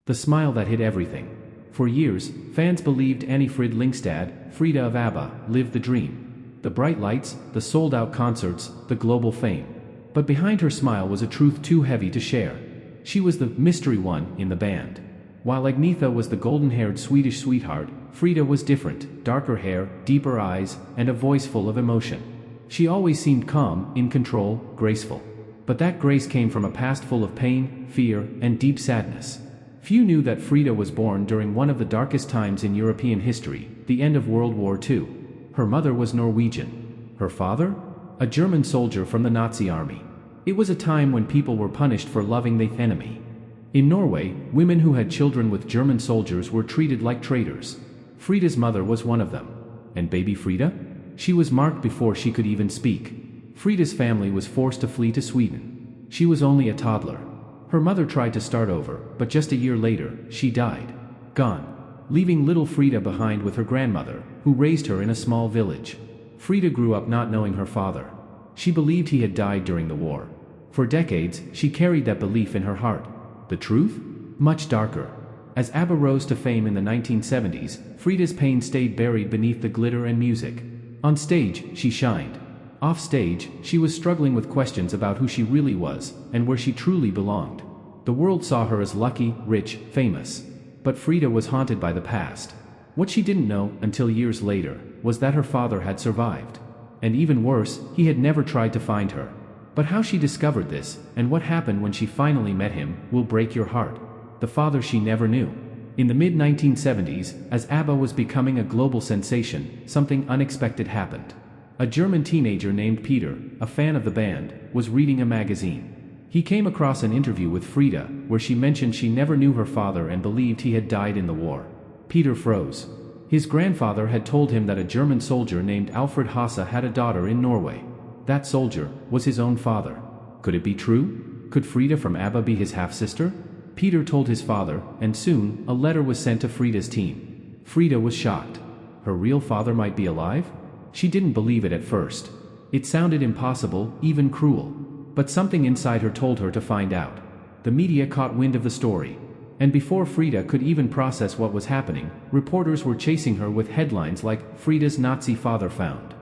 The smile that hid everything. For years, fans believed Anni-Frid Lyngstad, Frida of ABBA, lived the dream. The bright lights, the sold-out concerts, the global fame. But behind her smile was a truth too heavy to share. She was the mystery one in the band. While Agnetha was the golden-haired Swedish sweetheart, Frida was different, darker hair, deeper eyes, and a voice full of emotion. She always seemed calm, in control, graceful. But that grace came from a past full of pain, fear, and deep sadness. Few knew that Frida was born during one of the darkest times in European history, the end of World War II. Her mother was Norwegian. Her father? A German soldier from the Nazi army. It was a time when people were punished for loving the enemy. In Norway, women who had children with German soldiers were treated like traitors. Frida's mother was one of them. And baby Frida? She was marked before she could even speak. Frida's family was forced to flee to Sweden. She was only a toddler. Her mother tried to start over, but just a year later, she died. Gone. Leaving little Frida behind with her grandmother, who raised her in a small village. Frida grew up not knowing her father. She believed he had died during the war. For decades, she carried that belief in her heart. The truth? Much darker. As ABBA rose to fame in the 1970s, Frida's pain stayed buried beneath the glitter and music. On stage, she shined. Off stage, she was struggling with questions about who she really was, and where she truly belonged. The world saw her as lucky, rich, famous. But Frida was haunted by the past. What she didn't know, until years later, was that her father had survived. And even worse, he had never tried to find her. But how she discovered this, and what happened when she finally met him, will break your heart. The father she never knew. In the mid-1970s, as ABBA was becoming a global sensation, something unexpected happened. A German teenager named Peter, a fan of the band, was reading a magazine. He came across an interview with Frida, where she mentioned she never knew her father and believed he had died in the war. Peter froze. His grandfather had told him that a German soldier named Alfred Hasse had a daughter in Norway. That soldier was his own father. Could it be true? Could Frida from ABBA be his half-sister? Peter told his father, and soon, a letter was sent to Frida's team. Frida was shocked. Her real father might be alive? She didn't believe it at first. It sounded impossible, even cruel. But something inside her told her to find out. The media caught wind of the story. And before Frida could even process what was happening, reporters were chasing her with headlines like, "Frida's Nazi father found."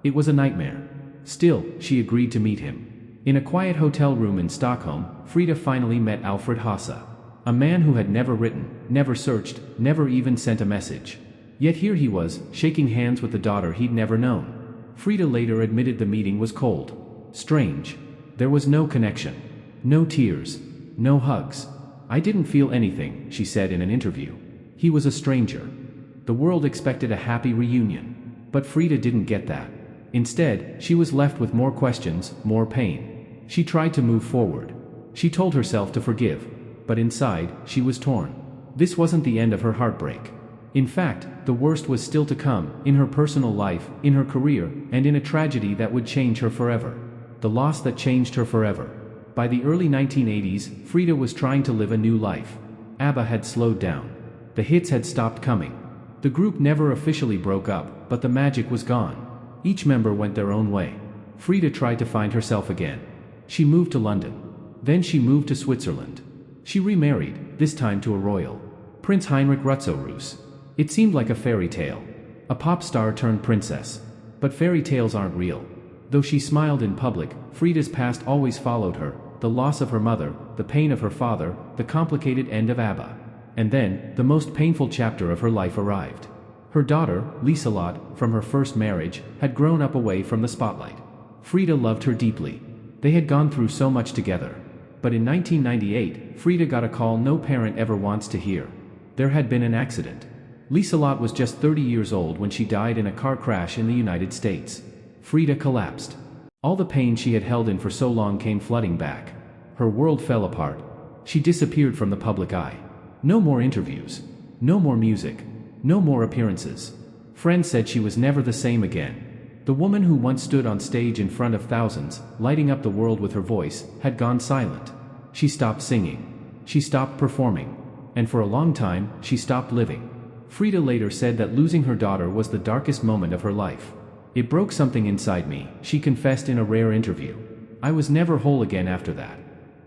It was a nightmare. Still, she agreed to meet him. In a quiet hotel room in Stockholm, Frida finally met Alfred Hasse. A man who had never written, never searched, never even sent a message. Yet here he was, shaking hands with the daughter he'd never known. Frida later admitted the meeting was cold. Strange. There was no connection. No tears. No hugs. "I didn't feel anything," she said in an interview. He was a stranger. The world expected a happy reunion. But Frida didn't get that. Instead, she was left with more questions, more pain. She tried to move forward. She told herself to forgive. But inside, she was torn. This wasn't the end of her heartbreak. In fact, the worst was still to come, in her personal life, in her career, and in a tragedy that would change her forever. The loss that changed her forever. By the early 1980s, Frida was trying to live a new life. ABBA had slowed down. The hits had stopped coming. The group never officially broke up, but the magic was gone. Each member went their own way. Frida tried to find herself again. She moved to London. Then she moved to Switzerland. She remarried, this time to a royal. Prince Heinrich Rutzoruß. It seemed like a fairy tale. A pop star turned princess. But fairy tales aren't real. Though she smiled in public, Frida's past always followed her. The loss of her mother, the pain of her father, the complicated end of ABBA. And then, the most painful chapter of her life arrived. Her daughter, Liselott, from her first marriage, had grown up away from the spotlight. Frida loved her deeply. They had gone through so much together. But in 1998, Frida got a call no parent ever wants to hear. There had been an accident. Liselott was just 30 years old when she died in a car crash in the United States. Frida collapsed. All the pain she had held in for so long came flooding back. Her world fell apart. She disappeared from the public eye. No more interviews. No more music. No more appearances. Friends said she was never the same again. The woman who once stood on stage in front of thousands, lighting up the world with her voice, had gone silent. She stopped singing. She stopped performing. And for a long time, she stopped living. Frida later said that losing her daughter was the darkest moment of her life. "It broke something inside me," she confessed in a rare interview. "I was never whole again after that."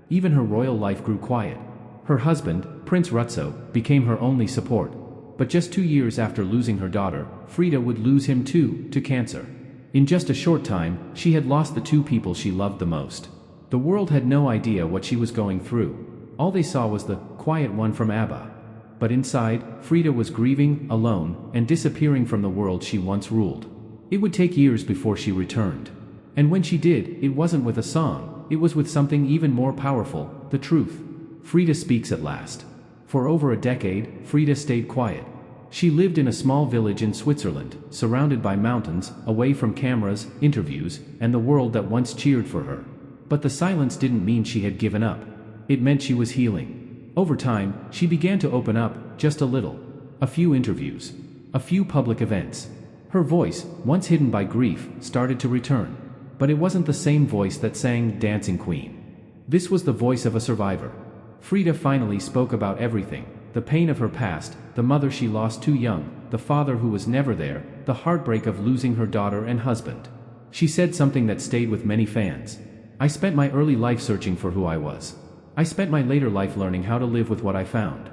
Even her royal life grew quiet. Her husband, Prince Rutso, became her only support. But just 2 years after losing her daughter, Frida would lose him too, to cancer. In just a short time, she had lost the two people she loved the most. The world had no idea what she was going through. All they saw was the quiet one from ABBA. But inside, Frida was grieving, alone, and disappearing from the world she once ruled. It would take years before she returned. And when she did, it wasn't with a song, it was with something even more powerful, the truth. Frida speaks at last. For over a decade, Frida stayed quiet. She lived in a small village in Switzerland, surrounded by mountains, away from cameras, interviews, and the world that once cheered for her. But the silence didn't mean she had given up. It meant she was healing. Over time, she began to open up, just a little. A few interviews. A few public events. Her voice, once hidden by grief, started to return. But it wasn't the same voice that sang Dancing Queen. This was the voice of a survivor. Frida finally spoke about everything: the pain of her past, the mother she lost too young, the father who was never there, the heartbreak of losing her daughter and husband. She said something that stayed with many fans. "I spent my early life searching for who I was. I spent my later life learning how to live with what I found."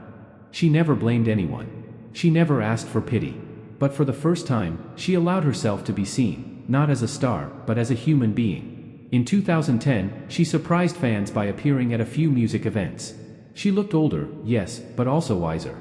She never blamed anyone. She never asked for pity. But for the first time, she allowed herself to be seen, not as a star, but as a human being. In 2010, she surprised fans by appearing at a few music events. She looked older, yes, but also wiser.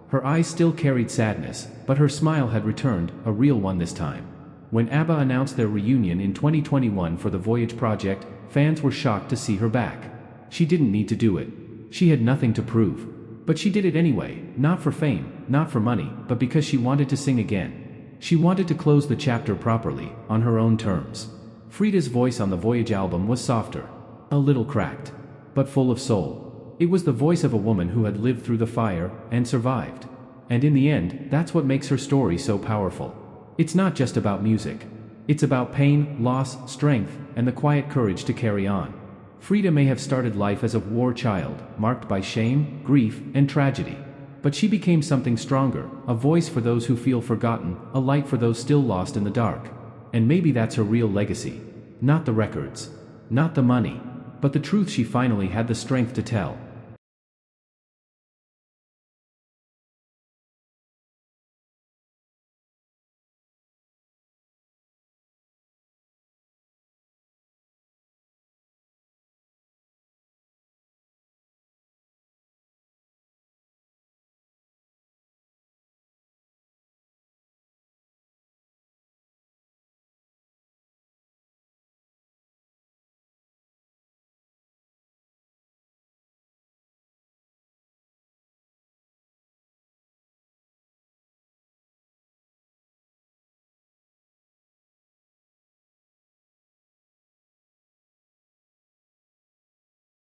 Her eyes still carried sadness, but her smile had returned, a real one this time. When ABBA announced their reunion in 2021 for the Voyage project, fans were shocked to see her back. She didn't need to do it. She had nothing to prove. But she did it anyway, not for fame, not for money, but because she wanted to sing again. She wanted to close the chapter properly, on her own terms. Frida's voice on the Voyage album was softer. A little cracked. But full of soul. It was the voice of a woman who had lived through the fire, and survived. And in the end, that's what makes her story so powerful. It's not just about music. It's about pain, loss, strength, and the quiet courage to carry on. Frida may have started life as a war child, marked by shame, grief, and tragedy. But she became something stronger, a voice for those who feel forgotten, a light for those still lost in the dark. And maybe that's her real legacy. Not the records. Not the money. But the truth she finally had the strength to tell.